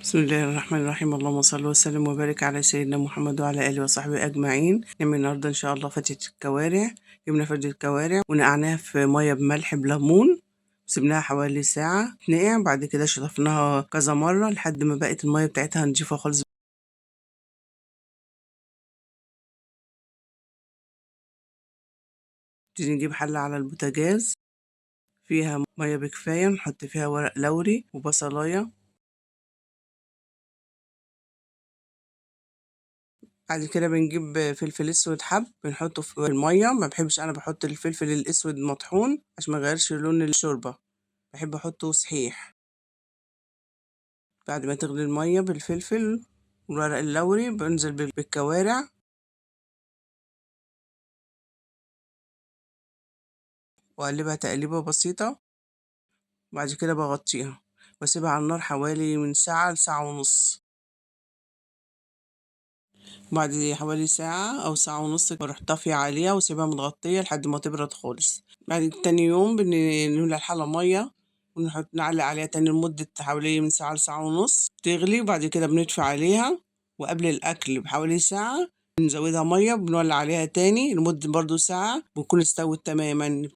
بسم الله الرحمن الرحيم. اللهم صل وسلم وبارك على سيدنا محمد وعلى آله وصحبه أجمعين. نعمل النهاردة إن شاء الله فتة الكوارع. جبنا فتة الكوارع ونقعناها في مية بملح بليمون، سيبناها حوالي ساعة تنقع. بعد كده شطفناها كذا مرة لحد ما بقت المية بتاعتها نضيفة خالص. نبتدي نجيب حلة على البوتاجاز فيها مية بكفاية، نحط فيها ورق لوري وبصلاية. بعد كده بنجيب فلفل اسود حب بنحطه في المية. ما بحبش انا بحط الفلفل الاسود مطحون عشان ما يغيرش لون الشوربة، بحب احطه صحيح. بعد ما تغلي المية بالفلفل والورق اللوري بنزل بالكوارع واقلبها تقليبة بسيطة. بعد كده بغطيها واسيبها على النار حوالي من ساعة لساعة ونص. بعد حوالي ساعة أو ساعة ونص بروح طافية عليها واسيبها متغطية لحد ما تبرد خالص. بعد تاني يوم بنملى الحلة مية ونحط نعلق عليها تاني لمدة حوالي من ساعة لساعة ونص تغلي. وبعد كده بنطفي عليها، وقبل الأكل بحوالي ساعة بنزودها مية بنولع عليها تاني لمدة برضو ساعة بنكون استوت تماما.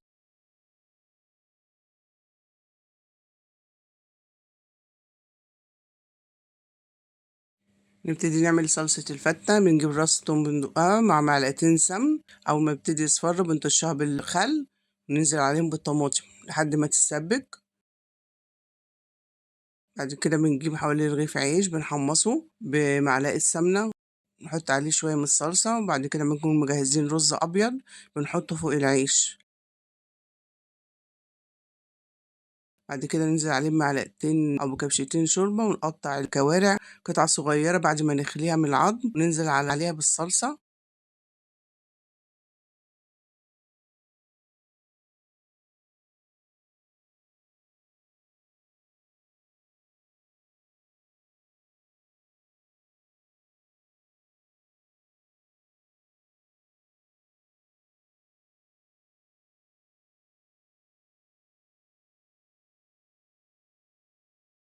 نبتدي نعمل صلصة الفتة. بنجيب راس توم بندقها مع معلقتين سمن، أول ما بتبتدي يصفر بنطشها بالخل وننزل عليهم بالطماطم لحد ما تتسبك. بعد كده بنجيب حوالي رغيف عيش بنحمصه بمعلقة سمنة، نحط عليه شوية من الصلصة. وبعد كده بنكون مجهزين رز أبيض بنحطه فوق العيش. بعد كده ننزل عليه بمعلقتين أو بكبشتين شوربة ونقطع الكوارع قطع صغيرة بعد ما نخليها من العظم وننزل عليها بالصلصة.